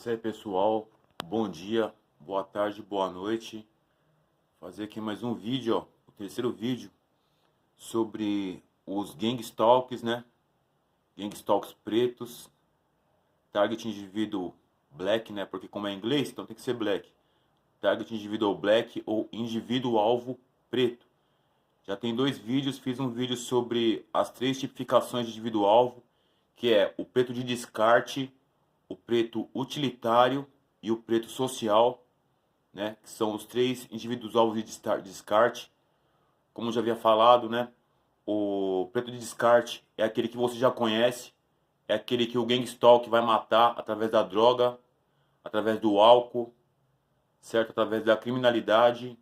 Isso aí, pessoal. Bom dia, boa tarde, boa noite. Fazer aqui mais um vídeo, ó, o terceiro vídeo sobre os gang stalks, né? Gang stalks pretos, target indivíduo black, né? Porque como é inglês, então tem que ser black. Target individual black ou indivíduo alvo preto. Já tem dois vídeos, fiz um vídeo sobre as três tipificações de indivíduo alvo, que é o preto de descarte, o preto utilitário e o preto social, né, que são os três indivíduos alvos de descarte. Como já havia falado, né, o preto de descarte é aquele que você já conhece, é aquele que o gang stalk vai matar através da droga, através do álcool, certo? Através da criminalidade,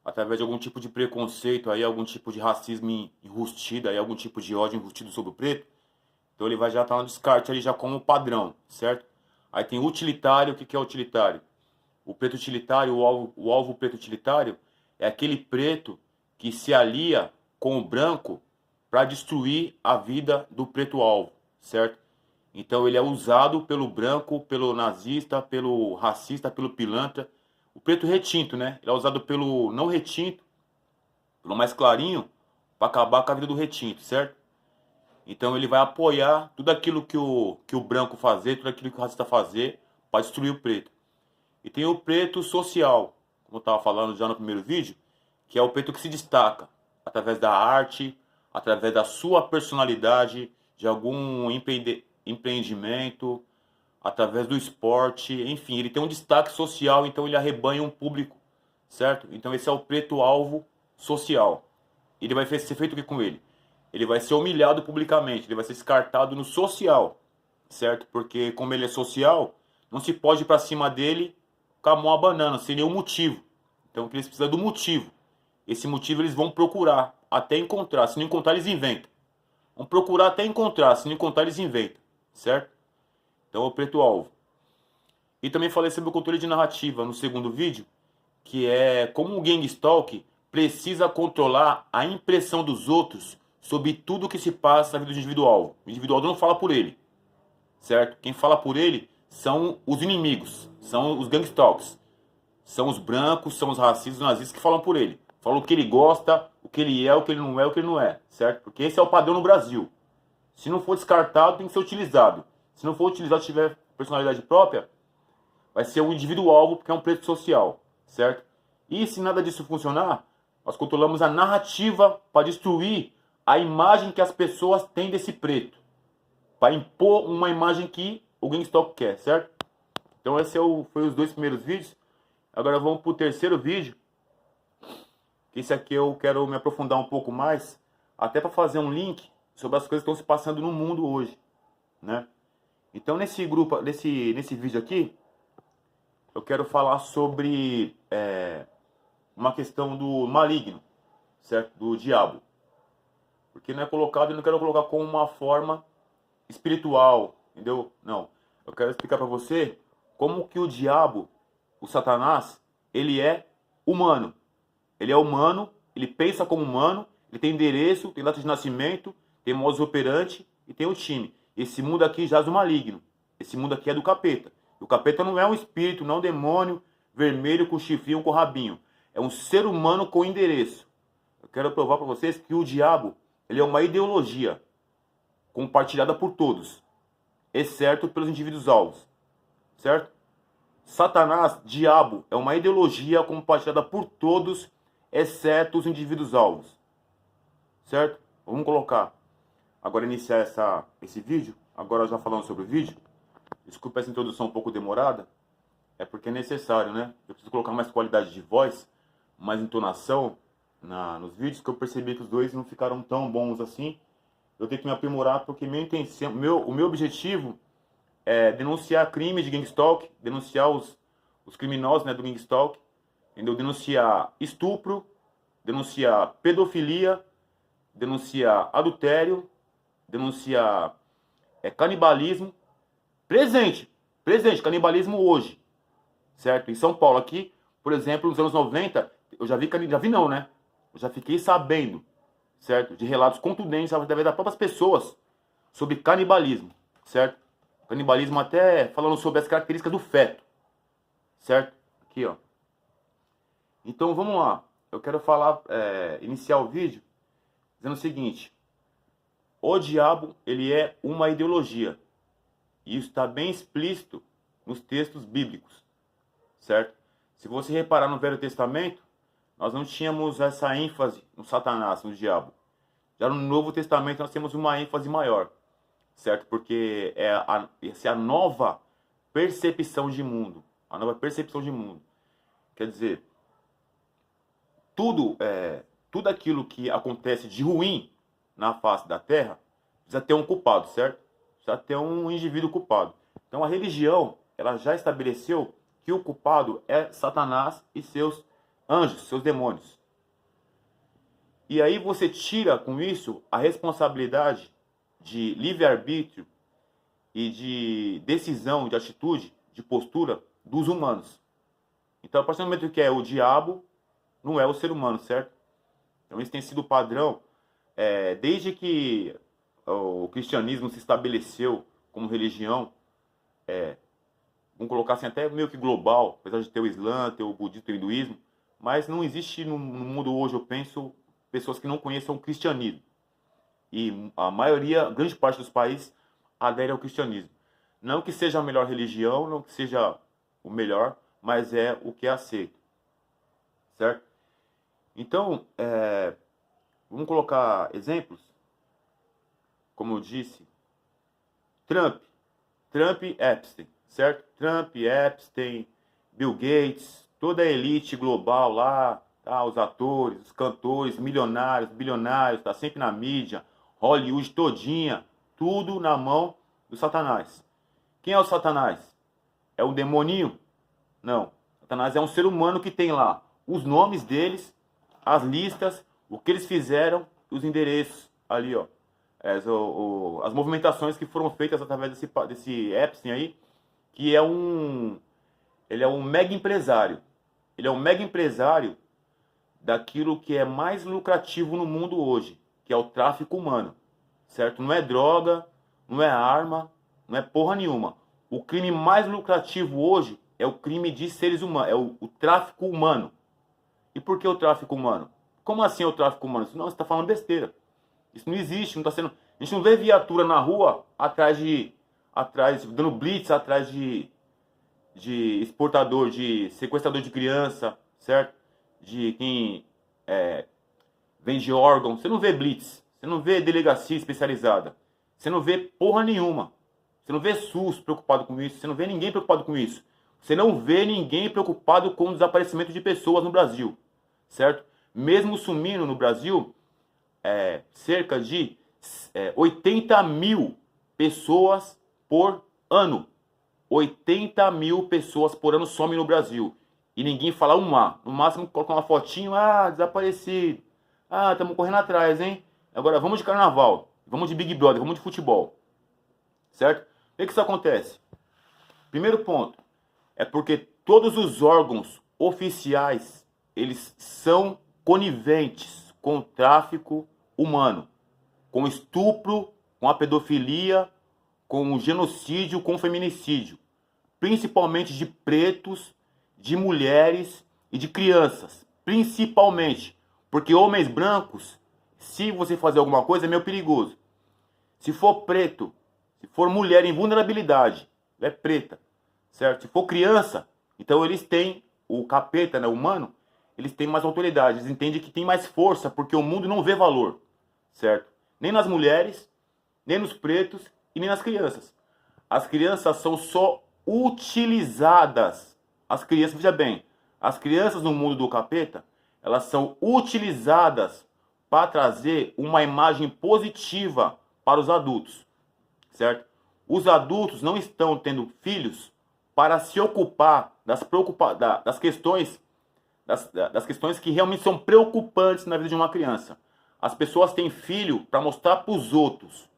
através de algum tipo de preconceito, aí, algum tipo de racismo enrustido, aí, algum tipo de ódio enrustido sobre o preto. Então ele vai já estar no descarte ali já como padrão, certo? Aí tem o utilitário. O que é utilitário? O preto utilitário, o alvo preto utilitário, é aquele preto que se alia com o branco para destruir a vida do preto alvo, certo? Então ele é usado pelo branco, pelo nazista, pelo racista, pelo pilantra. O preto retinto, né? Ele é usado pelo não retinto, pelo mais clarinho, para acabar com a vida do retinto, certo? Então ele vai apoiar tudo aquilo que o branco fazer, tudo aquilo que o racista fazer, para destruir o preto. E tem o preto social, como eu estava falando já no primeiro vídeo, que é o preto que se destaca através da arte, através da sua personalidade, de algum empreendimento, através do esporte, enfim, ele tem um destaque social, então ele arrebanha um público, certo? Então esse é o preto alvo social. Ele vai ser feito o que com ele? Ele vai ser humilhado publicamente, ele vai ser descartado no social, certo? Porque como ele é social, não se pode ir para cima dele com a mão abanando, sem nenhum motivo. Então eles precisam do motivo. Esse motivo eles vão procurar até encontrar. Se não encontrar, eles inventam. Vão procurar até encontrar. Se não encontrar, eles inventam, certo? Então é o preto alvo. E também falei sobre o controle de narrativa no segundo vídeo, que é como o gang stalk precisa controlar a impressão dos outros sobre tudo que se passa na vida do indivíduo-alvo. O indivíduo-alvo não fala por ele, certo? Quem fala por ele são os inimigos, são os gang stalks. São os brancos, são os racistas, os nazistas que falam por ele. Falam o que ele gosta, o que ele é, o que ele não é, o que ele não é, certo? Porque esse é o padrão no Brasil. Se não for descartado, tem que ser utilizado. Se não for utilizado, se tiver personalidade própria, vai ser o indivíduo-alvo, porque é um preto social, certo? E se nada disso funcionar, nós controlamos a narrativa para destruir a imagem que as pessoas têm desse preto. Para impor uma imagem que o Gangstalk quer, certo? Então esse foi os dois primeiros vídeos. Agora vamos para o terceiro vídeo. Esse aqui eu quero me aprofundar um pouco mais, até para fazer um link sobre as coisas que estão se passando no mundo hoje, né? Então nesse grupo, nesse vídeo aqui, eu quero falar sobre uma questão do maligno, certo? Do diabo. Porque não é colocado, eu não quero colocar como uma forma espiritual, entendeu? Não. Eu quero explicar para você como que o diabo, o Satanás, ele é humano. Ele é humano, ele pensa como humano, ele tem endereço, tem data de nascimento, tem modus operandi e tem o time. Esse mundo aqui jaz o maligno. Esse mundo aqui é do capeta. O capeta não é um espírito, não é um demônio vermelho com chifrinho, com rabinho. É um ser humano com endereço. Eu quero provar para vocês que o diabo, ele é uma ideologia compartilhada por todos, exceto pelos indivíduos alvos, certo? Satanás, diabo, é uma ideologia compartilhada por todos, exceto os indivíduos alvos, certo? Vamos colocar, agora iniciar esse vídeo, agora já falando sobre o vídeo. Desculpa essa introdução um pouco demorada, é porque é necessário, né? Eu preciso colocar mais qualidade de voz, mais entonação nos vídeos, que eu percebi que os dois não ficaram tão bons assim. Eu tenho que me aprimorar, porque o meu objetivo é denunciar crimes de gangstalk, denunciar os criminosos, né, do gangstalk, entendeu? Denunciar estupro, denunciar pedofilia, denunciar adultério, denunciar canibalismo. Presente, canibalismo hoje, certo? Em São Paulo aqui, por exemplo, nos anos 90, eu já vi não, né? Eu já fiquei sabendo, certo? De relatos contundentes através das próprias pessoas sobre canibalismo, certo? Canibalismo até falando sobre as características do feto, certo? Aqui, ó. Então vamos lá. Eu quero falar, iniciar o vídeo dizendo o seguinte: o diabo, ele é uma ideologia. E isso está bem explícito nos textos bíblicos, certo? Se você reparar no Velho Testamento, nós não tínhamos essa ênfase no Satanás, no diabo. Já no Novo Testamento nós temos uma ênfase maior, certo? Porque essa é a nova percepção de mundo. A nova percepção de mundo. Quer dizer, tudo aquilo que acontece de ruim na face da Terra precisa ter um culpado, certo? Precisa ter um indivíduo culpado. Então a religião, ela já estabeleceu que o culpado é Satanás e seus anjos, seus demônios. E aí você tira com isso a responsabilidade de livre-arbítrio e de decisão, de atitude, de postura dos humanos. Então, a partir do momento que é o diabo, não é o ser humano, certo? Então, esse tem sido o padrão desde que o cristianismo se estabeleceu como religião, vamos colocar assim, até meio que global, apesar de ter o Islã, ter o budismo, ter o hinduísmo, mas não existe no mundo hoje, eu penso, pessoas que não conheçam o cristianismo. E a maioria, grande parte dos países, adere ao cristianismo. Não que seja a melhor religião, não que seja o melhor, mas é o que é aceito. Certo? Então, vamos colocar exemplos. Como eu disse, Trump e Epstein, certo? Trump, Epstein, Bill Gates, toda a elite global lá, tá? Os atores, os cantores, milionários, bilionários, tá sempre na mídia, Hollywood todinha, tudo na mão do Satanás. Quem é o Satanás? É um demoninho? Não. Satanás é um ser humano que tem lá os nomes deles, as listas, o que eles fizeram, os endereços ali, ó. As movimentações que foram feitas através desse Epstein aí, que ele é um mega empresário. Ele é um mega empresário daquilo que é mais lucrativo no mundo hoje, que é o tráfico humano, certo? Não é droga, não é arma, não é porra nenhuma. O crime mais lucrativo hoje é o crime de seres humanos, é o tráfico humano. E por que o tráfico humano? Como assim é o tráfico humano? Não, você está falando besteira. Isso não existe, não está sendo. A gente não vê viatura na rua dando blitz atrás de exportador, de sequestrador de criança, certo? De quem vende órgão. Você não vê blitz, você não vê delegacia especializada, você não vê porra nenhuma. Você não vê SUS preocupado com isso, você não vê ninguém preocupado com isso. Você não vê ninguém preocupado com o desaparecimento de pessoas no Brasil, certo? Mesmo sumindo no Brasil, cerca de 80 mil pessoas por ano. 80 mil pessoas por ano somem no Brasil. E ninguém fala um A. No máximo coloca uma fotinho, desaparecido. Estamos correndo atrás, hein? Agora vamos de carnaval, vamos de Big Brother, vamos de futebol. Certo? Por que isso acontece? Primeiro ponto, é porque todos os órgãos oficiais, eles são coniventes com o tráfico humano, com o estupro, com a pedofilia, com o genocídio, com o feminicídio, principalmente de pretos, de mulheres e de crianças, principalmente, porque homens brancos, se você fazer alguma coisa, é meio perigoso. Se for preto, se for mulher em vulnerabilidade, ela é preta, certo? Se for criança, então eles têm, o capeta, né, humano, eles têm mais autoridade, eles entendem que tem mais força, porque o mundo não vê valor, certo? Nem nas mulheres, nem nos pretos e nem nas crianças. As crianças são só utilizadas. As crianças, veja bem, as crianças no mundo do capeta, elas são utilizadas para trazer uma imagem positiva para os adultos, certo? Os adultos não estão tendo filhos para se ocupar das questões que realmente são preocupantes na vida de uma criança. As pessoas têm filho para mostrar para os outros,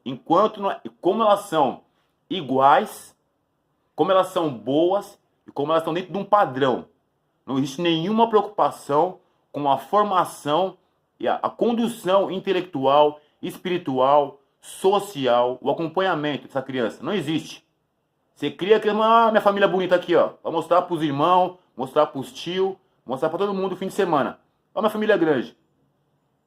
como elas são iguais, como elas são boas e como elas estão dentro de um padrão. Não existe nenhuma preocupação com a formação e a condução intelectual, espiritual, social, o acompanhamento dessa criança. Não existe. Você cria que minha família é bonita aqui, ó. Pra mostrar pros irmãos, mostrar pros tios, mostrar pra todo mundo no fim de semana. Olha minha família grande.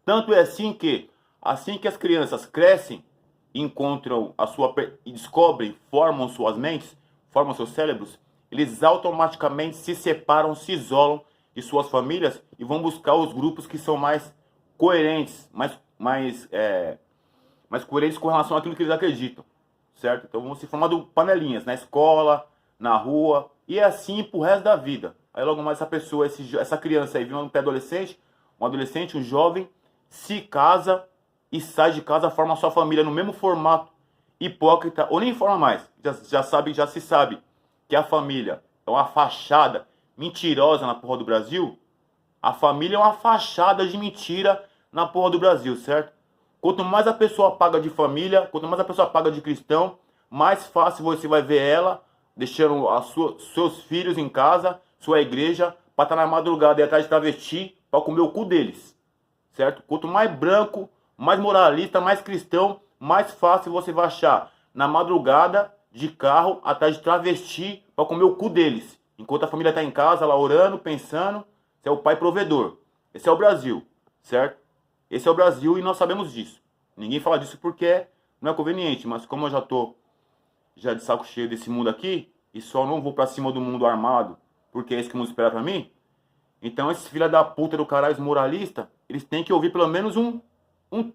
Tanto é assim que as crianças crescem, encontram a sua e descobrem, formam suas mentes, formam seus cérebros, eles automaticamente se separam, se isolam de suas famílias e vão buscar os grupos que são mais coerentes, mais coerentes com relação àquilo que eles acreditam, certo? Então vão se formando panelinhas na escola, na rua, e é assim pro resto da vida. Aí logo mais essa pessoa, essa criança aí, vira um pré-adolescente, um adolescente, um jovem, se casa e sai de casa, forma sua família no mesmo formato hipócrita, ou nem forma mais, já se sabe que a família é uma fachada mentirosa na porra do Brasil. A família é uma fachada de mentira na porra do Brasil, certo? Quanto mais a pessoa paga de família, quanto mais a pessoa paga de cristão, mais fácil você vai ver ela deixando seus filhos em casa, sua igreja, para estar na madrugada e atrás de travesti para comer o cu deles, certo? Quanto mais branco, mais moralista, mais cristão, mais fácil você vai achar na madrugada de carro atrás de travesti para comer o cu deles, enquanto a família está em casa lá orando, pensando. Esse é o pai provedor. Esse é o Brasil, certo? Esse é o Brasil e nós sabemos disso. Ninguém fala disso porque não é conveniente, mas como eu já tô de saco cheio desse mundo aqui e só não vou pra cima do mundo armado, porque é isso que o mundo espera pra mim. Então esses filha da puta do caralho, os moralistas, eles têm que ouvir pelo menos um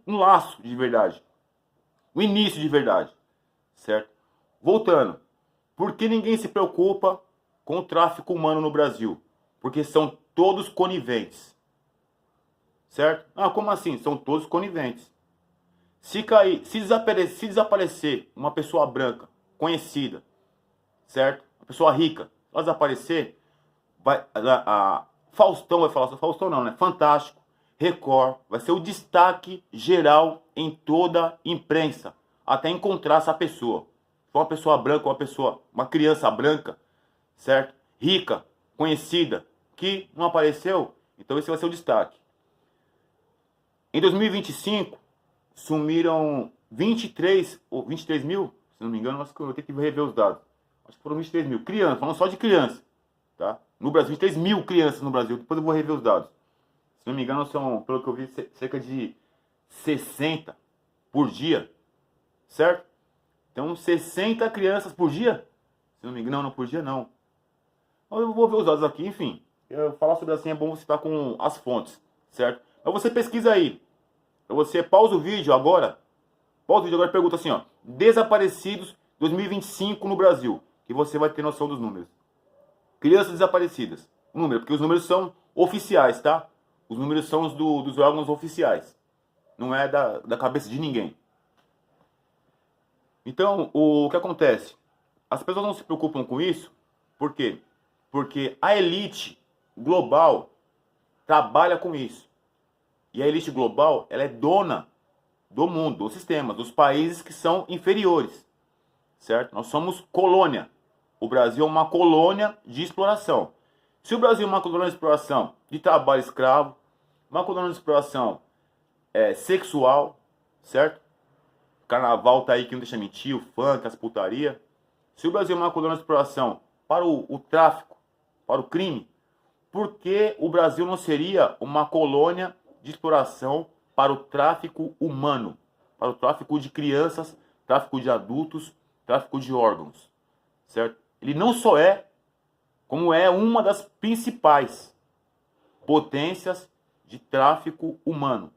laço de verdade. O início de verdade, certo? Voltando. Por que ninguém se preocupa com o tráfico humano no Brasil? Porque são todos coniventes. Certo? Ah, como assim? São todos coniventes. Se desaparecer uma pessoa branca, conhecida, certo? Uma pessoa rica, ela desaparecer, Faustão vai falar, Faustão não, né? Fantástico, Record, vai ser o destaque geral em toda a imprensa, até encontrar essa pessoa. Se for uma pessoa branca, uma criança branca, certo? Rica, conhecida, que não apareceu, então esse vai ser o destaque. Em 2025, sumiram 23 mil, se não me engano, acho que eu vou ter que rever os dados. Acho que foram 23 mil. Crianças, falando só de criança. Tá? No Brasil, 23 mil crianças no Brasil. Depois eu vou rever os dados. Se não me engano, são, pelo que eu vi, cerca de 60 por dia. Certo? Então, 60 crianças por dia? Se não me engano, não por dia não. Eu vou ver os dados aqui, enfim. Falar sobre assim é bom você estar com as fontes, certo? Mas você pesquisa aí. Você pausa o vídeo agora. Pausa o vídeo agora e pergunta assim, ó. Desaparecidos 2025 no Brasil. Que você vai ter noção dos números. Crianças desaparecidas. O número, porque os números são oficiais, tá? Os números são os dos órgãos oficiais. Não é da cabeça de ninguém. Então, o que acontece? As pessoas não se preocupam com isso. Por quê? Porque a elite global trabalha com isso. E a elite global, ela é dona do mundo, do sistema, dos países que são inferiores. Certo? Nós somos colônia. O Brasil é uma colônia de exploração. Se o Brasil é uma colônia de exploração de trabalho escravo, uma colônia de exploração sexual, certo? O carnaval tá aí que não deixa mentir, o funk, as putaria. Se o Brasil é uma colônia de exploração para o tráfico, para o crime, por que o Brasil não seria uma colônia de exploração para o tráfico humano? Para o tráfico de crianças, tráfico de adultos, tráfico de órgãos, certo? Ele não só é, como é uma das principais potências de tráfico humano.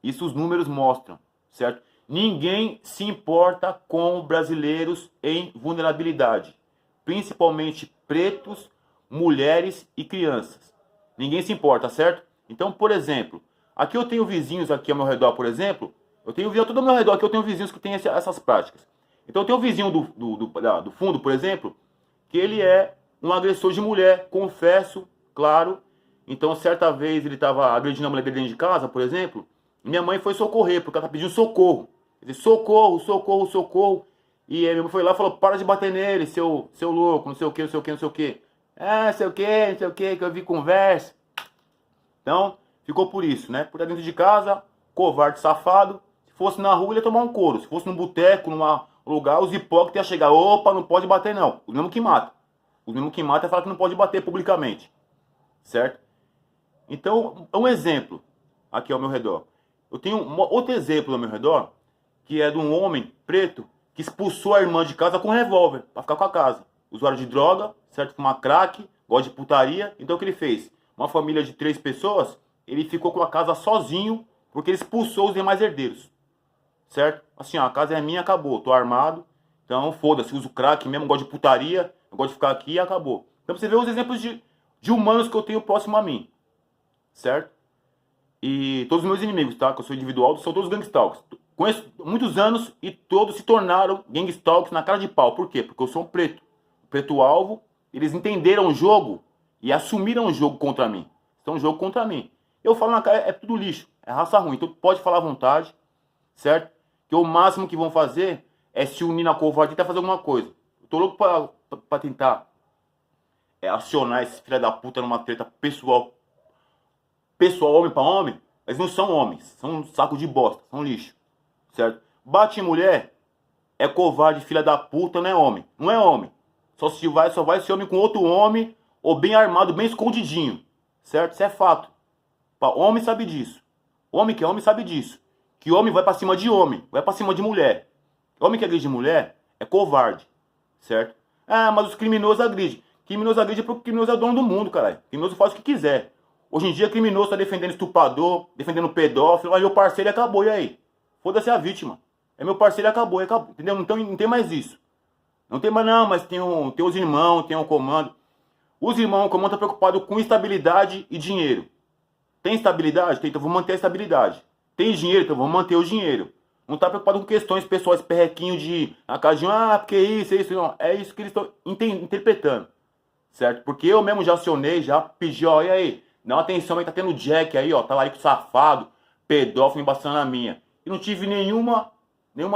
Isso os números mostram, certo? Ninguém se importa com brasileiros em vulnerabilidade, principalmente pretos, mulheres e crianças. Ninguém se importa, certo? Então, por exemplo, aqui eu tenho vizinhos aqui ao meu redor, por exemplo, eu tenho vizinho todo ao meu redor, aqui eu tenho vizinhos que têm essas práticas. Então eu tenho um vizinho do fundo, por exemplo, que ele é um agressor de mulher, confesso, claro. Então certa vez ele estava agredindo a mulher dele dentro de casa, por exemplo, e minha mãe foi socorrer, porque ela tá pedindo socorro. Ele disse, socorro, socorro, socorro. E aí minha mãe foi lá e falou, para de bater nele, seu louco, não sei o que, não sei o que, não sei o que. Não sei o que eu vi conversa. Então, ficou por isso, né? Por dentro de casa, covarde, safado. Se fosse na rua, ele ia tomar um couro. Se fosse num boteco, no lugar, os hipócritas iam chegar, opa, não pode bater não. Os mesmos que matam. Os mesmos que matam falam que não pode bater publicamente. Certo? Então, um exemplo aqui ao meu redor. Eu tenho outro exemplo ao meu redor, que é de um homem preto que expulsou a irmã de casa com um revólver, pra ficar com a casa. Usuário de droga, certo? Fumar crack, gosta de putaria. Então o que ele fez? Uma família de 3 pessoas, ele ficou com a casa sozinho, porque ele expulsou os demais herdeiros. Certo? Assim, ó, a casa é minha, acabou, tô armado. Então foda-se, uso crack mesmo, gosto de putaria, eu gosto de ficar aqui e acabou. Então você vê os exemplos de humanos que eu tenho próximo a mim. Certo? E todos os meus inimigos, tá? Que eu sou individual, são todos gangstalks. Conheço muitos anos e todos se tornaram gangstalks na cara de pau. Por quê? Porque eu sou um preto. Preto alvo, eles entenderam o jogo e assumiram o jogo contra mim. Então o jogo contra mim. Eu falo na cara, é tudo lixo, é raça ruim. Então pode falar à vontade, certo? Que o máximo que vão fazer é se unir na covardia e tentar fazer alguma coisa. Eu tô louco pra tentar acionar esse filho da puta numa treta pessoal, homem pra homem. Eles não são homens, são um saco de bosta, são lixo, certo? Bate em mulher, é covarde, filha da puta, não é homem. Não é homem. Só vai ser homem com outro homem, ou bem armado, bem escondidinho, certo? Isso é fato. Homem sabe disso. Homem que é homem sabe disso. Que homem vai pra cima de homem, vai pra cima de mulher. Homem que agride mulher é covarde, certo? Ah, mas os criminosos agridem. Criminoso agride porque o criminoso é o dono do mundo, caralho. Criminoso faz o que quiser. Hoje em dia, criminoso tá defendendo estuprador, defendendo pedófilo, mas meu parceiro acabou, e aí? Foda-se a vítima. É meu parceiro acabou, entendeu? Então não tem mais isso. Não tem mais não, mas tem os irmãos, tem um comando. Os irmãos, o comando tá preocupado com estabilidade e dinheiro. Tem estabilidade? Tem, então vamos manter a estabilidade. Tem dinheiro? Então vamos manter o dinheiro. Não tá preocupado com questões pessoais, perrequinho de acasinho, porque isso, não. É isso que eles estão interpretando. Certo? Porque eu mesmo já acionei, já pedi, ó, e aí? Dá uma atenção aí, tá tendo Jack aí, ó, tá lá aí com safado, pedófilo embaçando na minha. E não tive nenhuma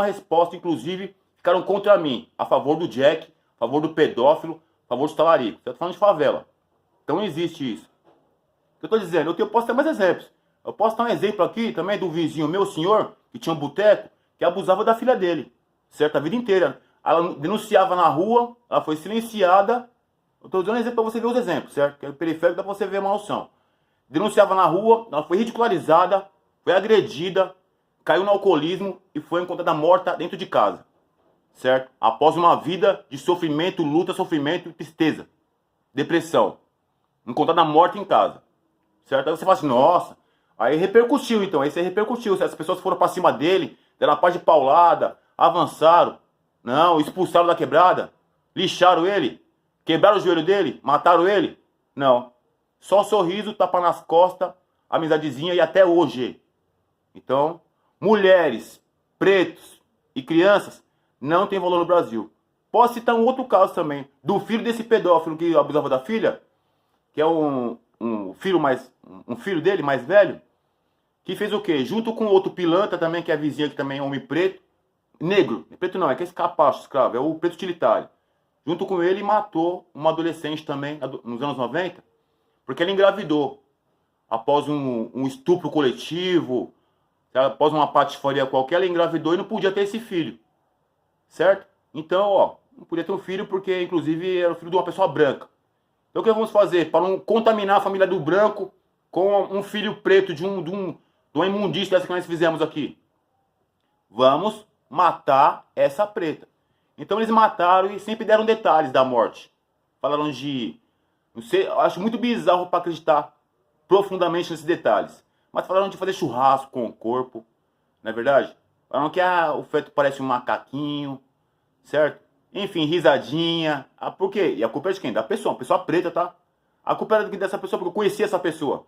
resposta, inclusive ficaram contra mim, a favor do Jack, a favor do pedófilo, a favor do talarico. Você tá falando de favela. Então não existe isso. O que eu tô dizendo, eu posso ter mais exemplos. Eu posso dar um exemplo aqui também do vizinho meu, senhor, que tinha um boteco, que abusava da filha dele, certo? A vida inteira. Ela denunciava na rua, ela foi silenciada. Eu tô dando um exemplo pra você ver os exemplos, certo? Que é periférico, dá pra você ver uma noção. Denunciava na rua, ela foi ridicularizada, foi agredida, caiu no alcoolismo e foi encontrada morta dentro de casa, certo? Após uma vida de sofrimento, luta, sofrimento, tristeza, depressão, encontrada morta em casa, certo? Aí você fala assim, nossa, aí repercutiu então, aí você repercutiu, as pessoas foram pra cima dele, deram uma paz de paulada, avançaram, não, expulsaram da quebrada, lixaram ele, quebraram o joelho dele, mataram ele, não. Só sorriso, tapa nas costas, amizadezinha e até hoje. Então, mulheres, pretos e crianças não tem valor no Brasil. Posso citar um outro caso também, do filho desse pedófilo que abusava da filha, que é um filho dele, mais velho, que fez o quê? Junto com outro pilantra também, que é a vizinha, que também é homem preto, negro, preto não, é que é esse capacho escravo, é o preto utilitário. Junto com ele, matou uma adolescente também, nos anos 90, porque ela engravidou. Após um estupro coletivo, após uma patifaria qualquer, ela engravidou e não podia ter esse filho. Certo? Então, ó, não podia ter um filho porque, inclusive, era o filho de uma pessoa branca. Então, o que vamos fazer? Para não contaminar a família do branco com um filho preto de uma imundícia dessa que nós fizemos aqui. Vamos matar essa preta. Então, eles mataram e sempre deram detalhes da morte. Falaram de... Não sei, eu acho muito bizarro para acreditar profundamente nesses detalhes. Mas falaram de fazer churrasco com o corpo, não é verdade? Falaram que o feto parece um macaquinho, certo? Enfim, risadinha. Por quê? E a culpa é de quem? Da pessoa, uma pessoa preta, tá? A culpa era dessa pessoa porque eu conhecia essa pessoa.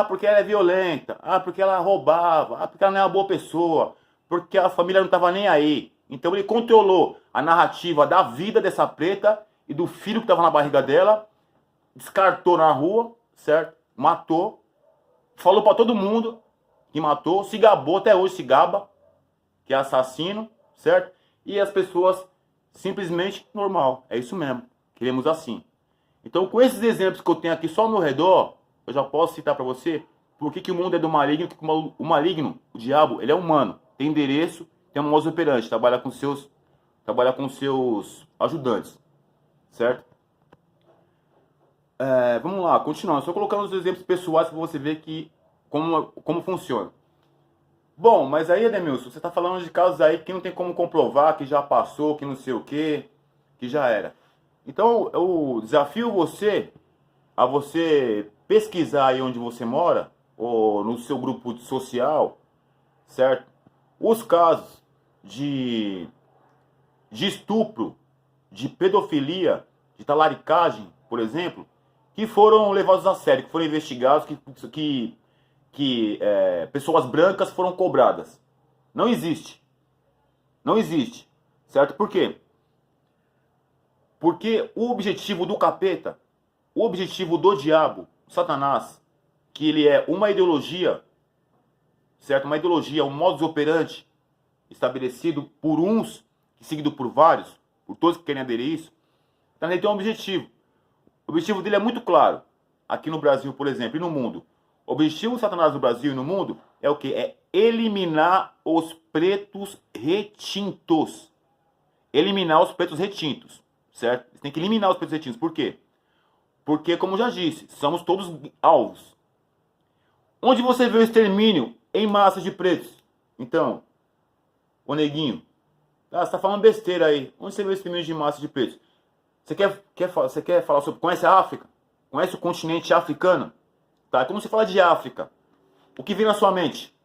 Porque ela é violenta. Porque ela roubava. Porque ela não é uma boa pessoa. Porque a família não estava nem aí. Então ele controlou a narrativa da vida dessa preta e do filho que estava na barriga dela. Descartou na rua, certo? Matou. Falou pra todo mundo que matou. Se gabou, até hoje se gaba, que é assassino, certo? E as pessoas simplesmente normal. É isso mesmo. Queremos assim. Então, com esses exemplos que eu tenho aqui só ao meu redor, eu já posso citar pra você por que o mundo é do maligno, que o maligno, o diabo, ele é humano. Tem endereço, tem um modus operandi, trabalha com seus trabalhar com seus ajudantes, certo? Vamos lá, continuando. Só colocando os exemplos pessoais para você ver que como funciona. Bom, mas aí, Edemilson, você está falando de casos aí que não tem como comprovar, que já passou, que não sei o quê, que já era. Então, eu desafio você a você pesquisar aí onde você mora, ou no seu grupo social, certo? Os casos de estupro, de pedofilia, de talaricagem, por exemplo, que foram levados a sério, que foram investigados, que pessoas brancas foram cobradas. Não existe. Não existe. Certo? Por quê? Porque o objetivo do capeta, o objetivo do diabo, Satanás, que ele é uma ideologia, certo? Uma ideologia, um modus operandi estabelecido por uns e seguido por vários, por todos que querem aderir a isso, então ele tem um objetivo. O objetivo dele é muito claro. Aqui no Brasil, por exemplo, e no mundo. O objetivo do Satanás no Brasil e no mundo é o quê? É eliminar os pretos retintos. Eliminar os pretos retintos, certo? Você tem que eliminar os pretos retintos. Por quê? Porque, como já disse, somos todos alvos. Onde você vê o extermínio em massa de pretos? Então, ô neguinho, você tá falando besteira aí. Onde você vê o extermínio de massa de pretos? Você quer falar sobre... Conhece a África? Conhece o continente africano? Tá? Quando você fala de África, o que vem na sua mente?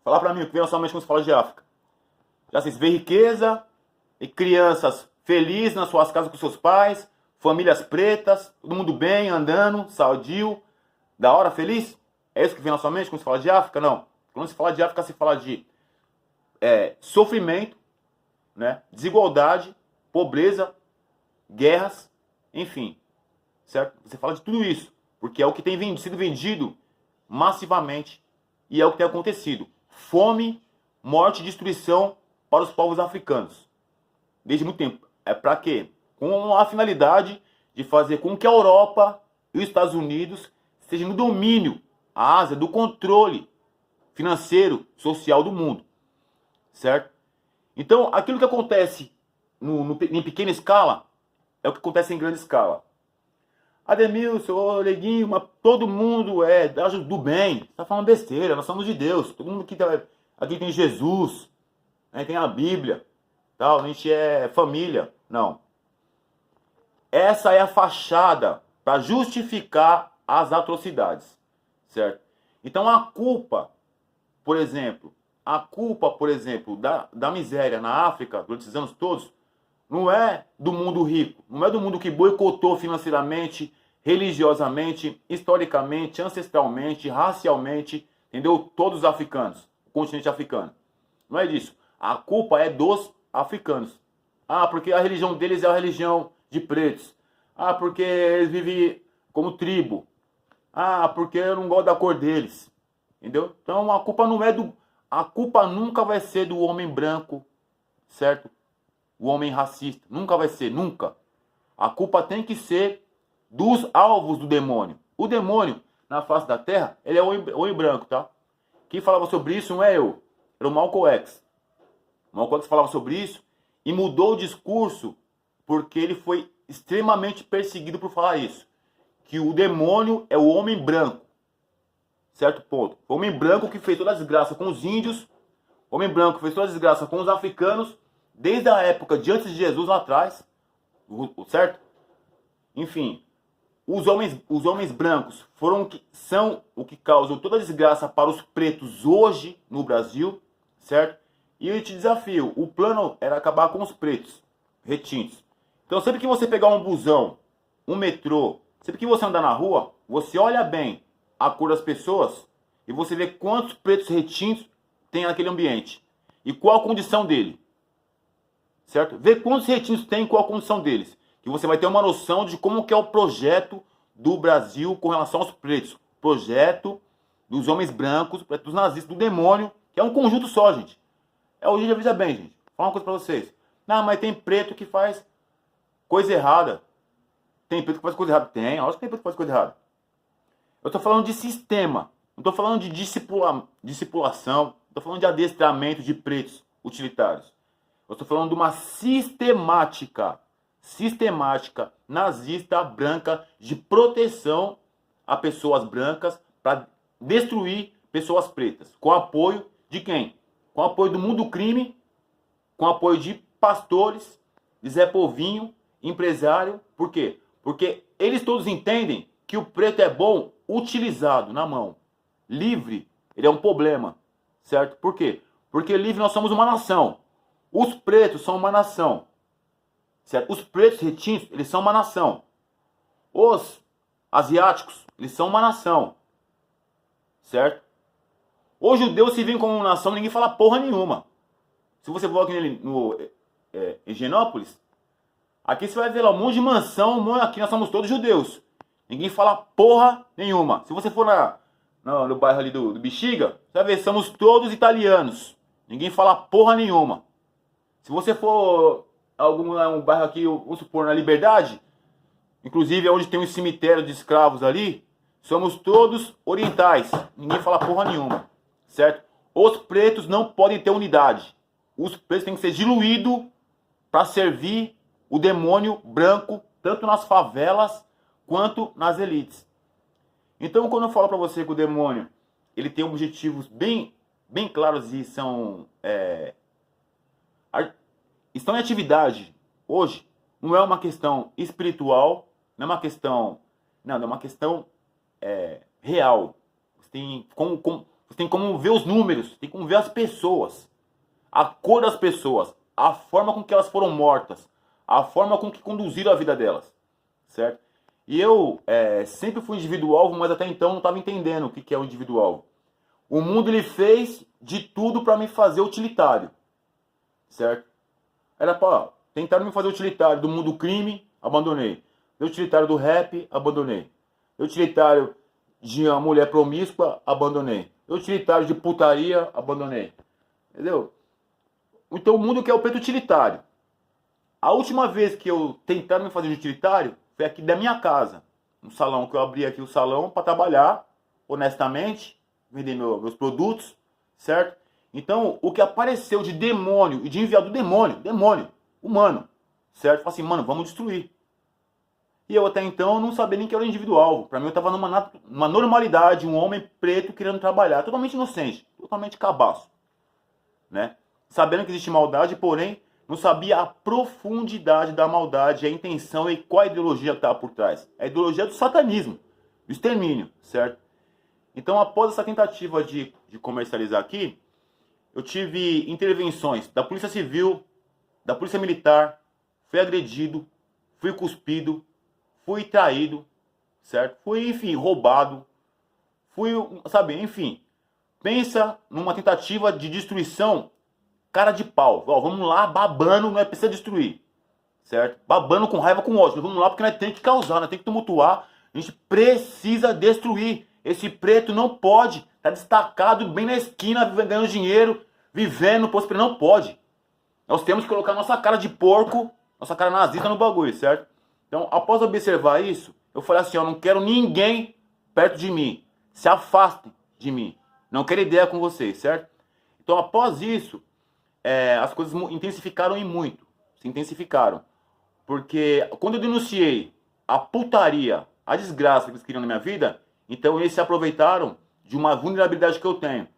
Fala pra mim o que vem na sua mente quando você fala de África. Já se vê riqueza e crianças felizes nas suas casas com seus pais, famílias pretas, todo mundo bem, andando, saudio, da hora, feliz? É isso que vem na sua mente quando você fala de África? Não. Quando se fala de África, se fala de sofrimento, né? Desigualdade, pobreza, guerras, enfim, certo? Você fala de tudo isso, porque é o que tem sido vendido massivamente e é o que tem acontecido. Fome, morte e destruição para os povos africanos. Desde muito tempo. É para quê? Com a finalidade de fazer com que a Europa e os Estados Unidos estejam no domínio, a Ásia, do controle financeiro, social do mundo. Certo? Então, aquilo que acontece em pequena escala é o que acontece em grande escala. Ademilson, ô Leguinho, mas todo mundo é do bem. Você tá falando besteira, nós somos de Deus. Todo mundo aqui tem Jesus, né, tem a Bíblia, tal, a gente é família. Não. Essa é a fachada para justificar as atrocidades. Certo? Então a culpa, por exemplo, da miséria na África durante esses anos todos, não é do mundo rico, não é do mundo que boicotou financeiramente, religiosamente, historicamente, ancestralmente, racialmente, entendeu? Todos os africanos, o continente africano. Não é disso. A culpa é dos africanos. Ah, porque a religião deles é a religião de pretos. Ah, porque eles vivem como tribo. Ah, porque eu não gosto da cor deles. Entendeu? Então a culpa não é do... A culpa nunca vai ser do homem branco, certo? O homem racista. Nunca vai ser, nunca. A culpa tem que ser dos alvos do demônio. O demônio, na face da terra, ele é homem branco, tá? Quem falava sobre isso não é eu. Era o Malcolm X. O Malcolm X falava sobre isso e mudou o discurso porque ele foi extremamente perseguido por falar isso. Que o demônio é o homem branco. Certo ponto. O homem branco que fez toda a desgraça com os índios. O homem branco que fez toda a desgraça com os africanos. Desde a época de antes de Jesus lá atrás. Certo? Enfim. Os homens brancos são o que causam toda a desgraça para os pretos hoje no Brasil. Certo? E eu te desafio. O plano era acabar com os pretos retintos. Então sempre que você pegar um busão, um metrô, sempre que você andar na rua, você olha bem a cor das pessoas e você vê quantos pretos retintos tem naquele ambiente. E qual a condição dele. Certo? Vê quantos retintos tem e qual a condição deles. Que você vai ter uma noção de como que é o projeto do Brasil com relação aos pretos. Projeto dos homens brancos, dos nazistas, do demônio, que é um conjunto só, gente. Hoje, veja bem, gente. Vou falar uma coisa pra vocês. Não, mas tem preto que faz coisa errada. Tem preto que faz coisa errada? Tem, acho que tem preto que faz coisa errada. Eu tô falando de sistema. Não tô falando de discipulação. Tô falando de adestramento de pretos utilitários. Eu estou falando de uma sistemática nazista branca de proteção a pessoas brancas para destruir pessoas pretas. Com apoio de quem? Com apoio do mundo do crime, com apoio de pastores, de Zé Povinho, empresário. Por quê? Porque eles todos entendem que o preto é bom utilizado na mão. Livre, ele é um problema, certo? Por quê? Porque livre nós somos uma nação. Os pretos são uma nação, certo? Os pretos retintos, eles são uma nação. Os asiáticos, eles são uma nação, certo? Os judeus se veem como uma nação, ninguém fala porra nenhuma. Se você for aqui no Higienópolis, aqui você vai ver lá um monte de mansão, aqui nós somos todos judeus. Ninguém fala porra nenhuma. Se você for no bairro ali do Bexiga, você vai ver, somos todos italianos. Ninguém fala porra nenhuma. Se você for um bairro aqui, vamos supor, na Liberdade, inclusive é onde tem um cemitério de escravos ali, somos todos orientais. Ninguém fala porra nenhuma, certo? Os pretos não podem ter unidade. Os pretos têm que ser diluídos para servir o demônio branco, tanto nas favelas quanto nas elites. Então, quando eu falo para você que o demônio ele tem objetivos bem claros e estão em atividade hoje, não é uma questão espiritual, não é uma questão, não, é uma questão real. Você tem como ver os números, tem como ver as pessoas, a cor das pessoas, a forma com que elas foram mortas, a forma com que conduziram a vida delas, certo? E eu sempre fui indivíduo-alvo, mas até então não estava entendendo o que é o indivíduo-alvo. O mundo ele fez de tudo para me fazer utilitário, certo? Era para tentar me fazer utilitário do mundo do crime, abandonei. Do utilitário do rap, abandonei. Do utilitário de uma mulher promíscua, abandonei. Do utilitário de putaria, abandonei. Entendeu? Então o mundo quer o preto utilitário. A última vez que eu tentaram me fazer de utilitário foi aqui da minha casa. Um salão que eu abri aqui o salão para trabalhar honestamente, vender meus produtos, certo? Então, o que apareceu de demônio e de enviado do demônio, humano, certo? Falei assim, mano, vamos destruir. E eu até então não sabia nem que era o indivíduo-alvo. Para mim eu estava numa normalidade, um homem preto querendo trabalhar, totalmente inocente, totalmente cabaço, né? Sabendo que existe maldade, porém, não sabia a profundidade da maldade, a intenção e qual a ideologia que estava por trás. A ideologia do satanismo, do extermínio, certo? Então, após essa tentativa de comercializar aqui, eu tive intervenções da Polícia Civil, da Polícia Militar, fui agredido, fui cuspido, fui traído, certo? Fui, enfim, roubado, fui, sabe, enfim. Pensa numa tentativa de destruição, cara de pau. Ó, vamos lá, babando, não é precisa destruir, certo? Babando com raiva, com ódio. Vamos lá porque nós temos que causar, nós temos que tumultuar. A gente precisa destruir. Esse preto não pode estar destacado bem na esquina, ganhando dinheiro, vivendo, prosperando. Não pode. Nós temos que colocar nossa cara de porco, nossa cara nazista no bagulho, certo? Então, após observar isso, eu falei assim, ó, não quero ninguém perto de mim. Se afastem de mim. Não quero ideia com vocês, certo? Então, após isso, as coisas intensificaram e muito. Se intensificaram. Porque quando eu denunciei a putaria, a desgraça que eles queriam na minha vida, então eles se aproveitaram de uma vulnerabilidade que eu tenho.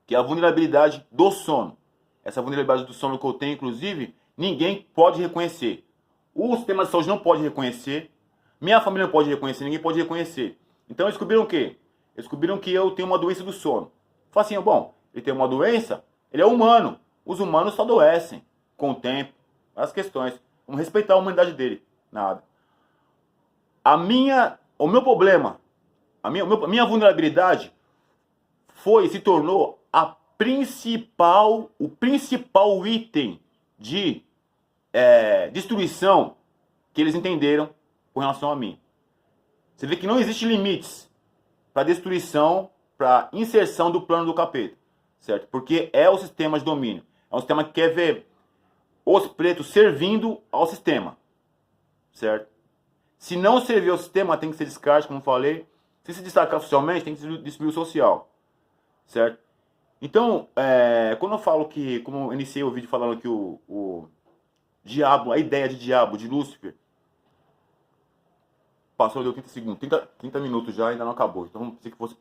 Que é a vulnerabilidade do sono. Essa vulnerabilidade do sono que eu tenho, inclusive, ninguém pode reconhecer. O sistema de saúde não pode reconhecer. Minha família não pode reconhecer, ninguém pode reconhecer. Então eles descobriram o quê? Eles descobriram que eu tenho uma doença do sono. Fala assim, bom, ele tem uma doença, ele é humano. Os humanos só adoecem com o tempo, as questões. Vamos respeitar a humanidade dele. Nada. O meu problema, a minha vulnerabilidade se tornou o principal item de destruição que eles entenderam com relação a mim. Você vê que não existe limites para destruição, para inserção do plano do capeta, certo? Porque é o sistema de domínio. É um sistema que quer ver os pretos servindo ao sistema, certo? Se não servir ao sistema, tem que ser descarte, como falei. Se destacar socialmente, tem que destruir o social, certo? Então, quando eu falo que, como eu iniciei o vídeo falando que o diabo, a ideia de diabo, de Lúcifer, passou, deu 30 segundos, 30 minutos já, ainda não acabou. Então, pensei que fosse